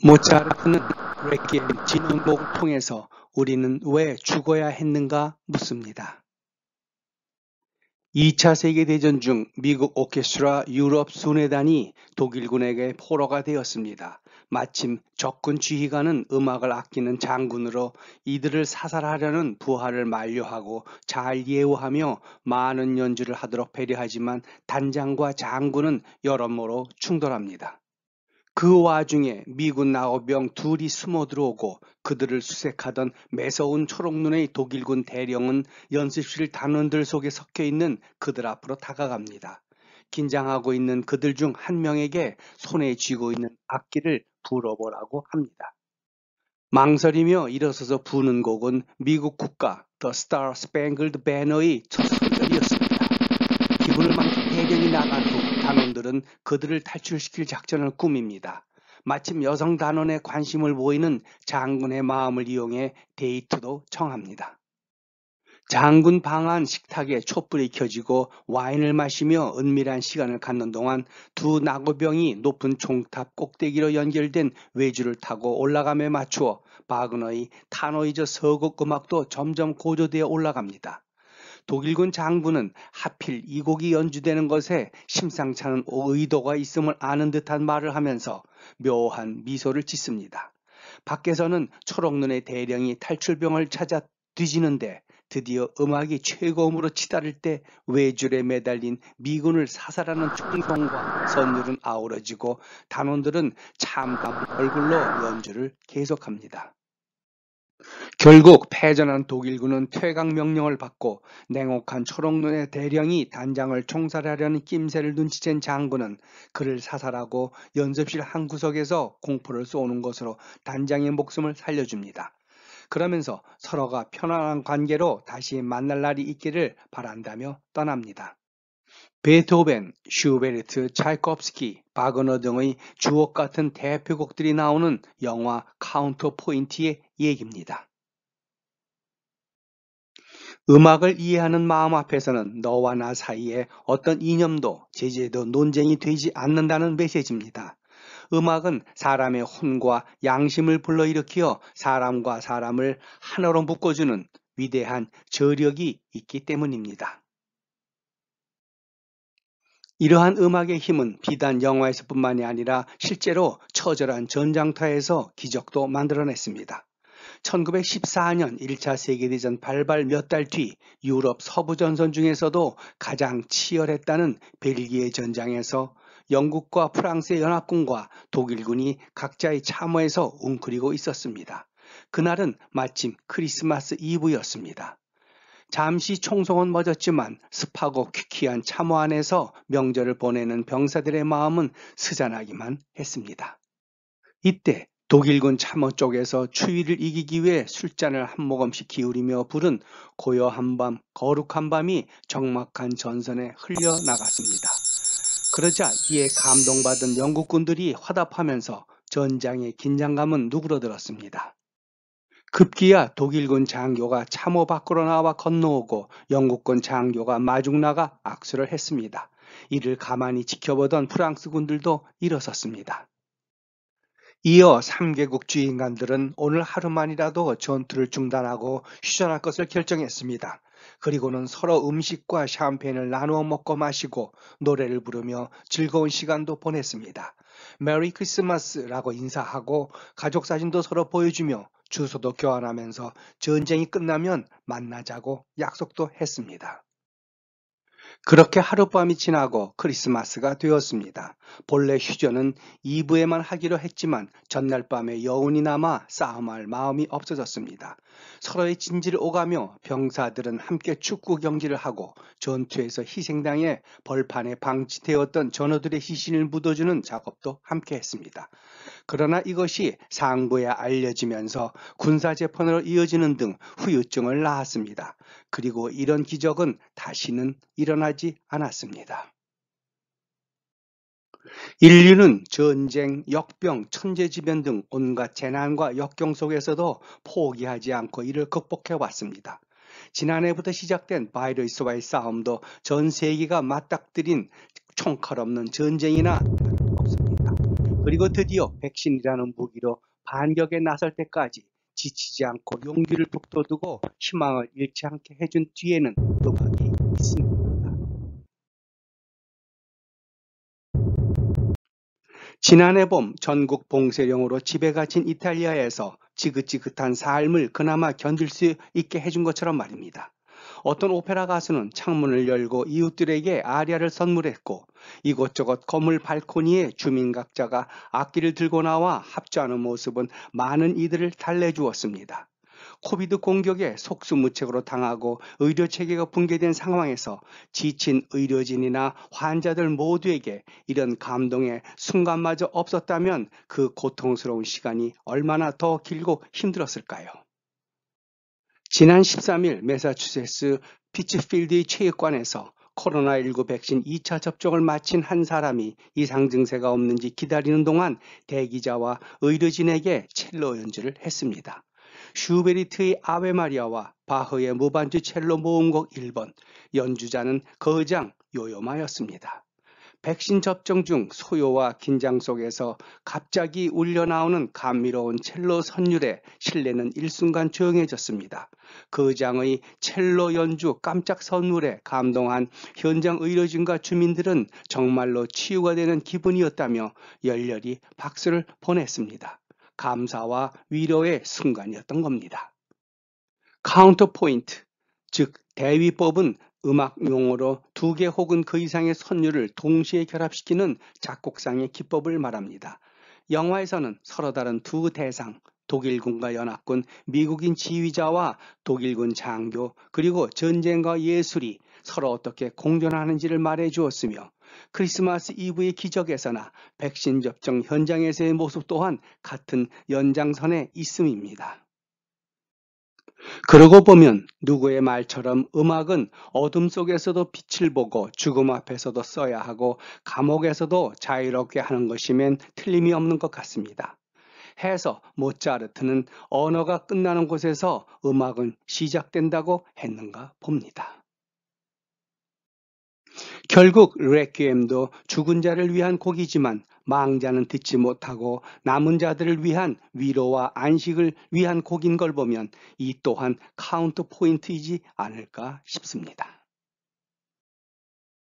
모차르트는 레퀴엠 진원곡을 통해서 우리는 왜 죽어야 했는가 묻습니다. 2차 세계대전 중 미국 오케스트라 유럽 순회단이 독일군에게 포로가 되었습니다. 마침 적군 지휘관은 음악을 아끼는 장군으로 이들을 사살하려는 부하를 만류하고 잘 예우하며 많은 연주를 하도록 배려하지만 단장과 장군은 여러모로 충돌합니다. 그 와중에 미군 나우병 둘이 숨어 들어오고 그들을 수색하던 매서운 초록눈의 독일군 대령은 연습실 단원들 속에 섞여 있는 그들 앞으로 다가갑니다. 긴장하고 있는 그들 중 한 명에게 손에 쥐고 있는 악기를 불어보라고 합니다. 망설이며 일어서서 부는 곡은 미국 국가 The Star Spangled Banner의 첫 소절이었습니다. 기분을 망친 대령이 나간 후 단원들은 그들을 탈출시킬 작전을 꾸밉니다. 마침 여성 단원에 관심을 보이는 장군의 마음을 이용해 데이트도 청합니다. 장군 방 안 식탁에 촛불이 켜지고 와인을 마시며 은밀한 시간을 갖는 동안 두 나고병이 높은 종탑 꼭대기로 연결된 외주를 타고 올라감에 맞추어 바그너의 타노이저 서곡 음악도 점점 고조되어 올라갑니다. 독일군 장군은 하필 이 곡이 연주되는 것에 심상찮은 의도가 있음을 아는 듯한 말을 하면서 묘한 미소를 짓습니다. 밖에서는 초록눈의 대령이 탈출병을 찾아 뒤지는데 드디어 음악이 최고음으로 치달을 때 외줄에 매달린 미군을 사살하는 총성과 선율은 아우러지고 단원들은 참담한 얼굴로 연주를 계속합니다. 결국 패전한 독일군은 퇴각 명령을 받고 냉혹한 초록눈의 대령이 단장을 총살하려는 낌새를 눈치챈 장군은 그를 사살하고 연습실 한 구석에서 공포를 쏘는 것으로 단장의 목숨을 살려줍니다. 그러면서 서로가 편안한 관계로 다시 만날 날이 있기를 바란다며 떠납니다. 베토벤, 슈베르트, 차이콥스키, 바그너 등의 주옥 같은 대표곡들이 나오는 영화 카운터 포인트의 얘기입니다. 음악을 이해하는 마음 앞에서는 너와 나 사이에 어떤 이념도 제재도 논쟁이 되지 않는다는 메시지입니다. 음악은 사람의 혼과 양심을 불러일으키어 사람과 사람을 하나로 묶어주는 위대한 저력이 있기 때문입니다. 이러한 음악의 힘은 비단 영화에서뿐만이 아니라 실제로 처절한 전장터에서 기적도 만들어냈습니다. 1914년 1차 세계대전 발발 몇 달 뒤 유럽 서부 전선 중에서도 가장 치열했다는 벨기에 전장에서 영국과 프랑스의 연합군과 독일군이 각자의 참호에서 웅크리고 있었습니다. 그날은 마침 크리스마스 이브였습니다. 잠시 총성은 멎었지만 습하고 퀴퀴한 참호 안에서 명절을 보내는 병사들의 마음은 스잔하기만 했습니다. 이때 독일군 참호 쪽에서 추위를 이기기 위해 술잔을 한 모금씩 기울이며 부른 고요한 밤, 거룩한 밤이 적막한 전선에 흘려나갔습니다. 그러자 이에 감동받은 영국군들이 화답하면서 전장의 긴장감은 누그러들었습니다. 급기야 독일군 장교가 참호 밖으로 나와 건너오고 영국군 장교가 마중 나가 악수를 했습니다. 이를 가만히 지켜보던 프랑스 군들도 일어섰습니다. 이어 3개국 주인관들은 오늘 하루만이라도 전투를 중단하고 휴전할 것을 결정했습니다. 그리고는 서로 음식과 샴페인을 나누어 먹고 마시고 노래를 부르며 즐거운 시간도 보냈습니다. 메리 크리스마스라고 인사하고 가족 사진도 서로 보여주며 주소도 교환하면서 전쟁이 끝나면 만나자고 약속도 했습니다. 그렇게 하룻밤이 지나고 크리스마스가 되었습니다. 본래 휴전은 2부에만 하기로 했지만 전날 밤에 여운이 남아 싸움할 마음이 없어졌습니다. 서로의 진지를 오가며 병사들은 함께 축구 경기를 하고 전투에서 희생당해 벌판에 방치되었던 전우들의 시신을 묻어주는 작업도 함께 했습니다. 그러나 이것이 상부에 알려지면서 군사재판으로 이어지는 등 후유증을 낳았습니다. 그리고 이런 기적은 다시는 일어나지 않았습니다. 인류는 전쟁, 역병, 천재지변 등 온갖 재난과 역경 속에서도 포기하지 않고 이를 극복해왔습니다. 지난해부터 시작된 바이러스와의 싸움도 전 세계가 맞닥뜨린 총칼 없는 전쟁이나 다름없습니다. 그리고 드디어 백신이라는 무기로 반격에 나설 때까지 지치지 않고 용기를 북돋우고 희망을 잃지 않게 해준 뒤에는 음악이 있습니다. 지난해 봄 전국 봉쇄령으로 집에 갇힌 이탈리아에서 지긋지긋한 삶을 그나마 견딜 수 있게 해준 것처럼 말입니다. 어떤 오페라 가수는 창문을 열고 이웃들에게 아리아를 선물했고, 이곳저곳 건물 발코니에 주민 각자가 악기를 들고 나와 합주하는 모습은 많은 이들을 달래주었습니다. 코비드 공격에 속수무책으로 당하고 의료 체계가 붕괴된 상황에서 지친 의료진이나 환자들 모두에게 이런 감동의 순간마저 없었다면 그 고통스러운 시간이 얼마나 더 길고 힘들었을까요? 지난 13일 매사추세츠 피츠필드 체육관에서 코로나19 백신 2차 접종을 마친 한 사람이 이상 증세가 없는지 기다리는 동안 대기자와 의료진에게 첼로 연주를 했습니다. 슈베리트의 아베 마리아와 바흐의 무반주 첼로 모음곡 1번, 연주자는 거장 요요마였습니다. 백신 접종 중 소요와 긴장 속에서 갑자기 울려 나오는 감미로운 첼로 선율에 실내는 일순간 조용해졌습니다. 거장의 첼로 연주 깜짝 선물에 감동한 현장 의료진과 주민들은 정말로 치유가 되는 기분이었다며 열렬히 박수를 보냈습니다. 감사와 위로의 순간이었던 겁니다. 카운터 포인트, 즉 대위법은 음악 용어로 두 개 혹은 그 이상의 선율을 동시에 결합시키는 작곡상의 기법을 말합니다. 영화에서는 서로 다른 두 대상, 독일군과 연합군, 미국인 지휘자와 독일군 장교, 그리고 전쟁과 예술이 서로 어떻게 공존하는지를 말해 주었으며, 크리스마스 이브의 기적에서나 백신 접종 현장에서의 모습 또한 같은 연장선에 있음입니다. 그러고 보면 누구의 말처럼 음악은 어둠 속에서도 빛을 보고 죽음 앞에서도 써야 하고 감옥에서도 자유롭게 하는 것이면 틀림이 없는 것 같습니다. 해서 모차르트는 언어가 끝나는 곳에서 음악은 시작된다고 했는가 봅니다. 결국 레퀴엠도 죽은 자를 위한 곡이지만 망자는 듣지 못하고 남은 자들을 위한 위로와 안식을 위한 곡인 걸 보면 이 또한 카운트 포인트이지 않을까 싶습니다.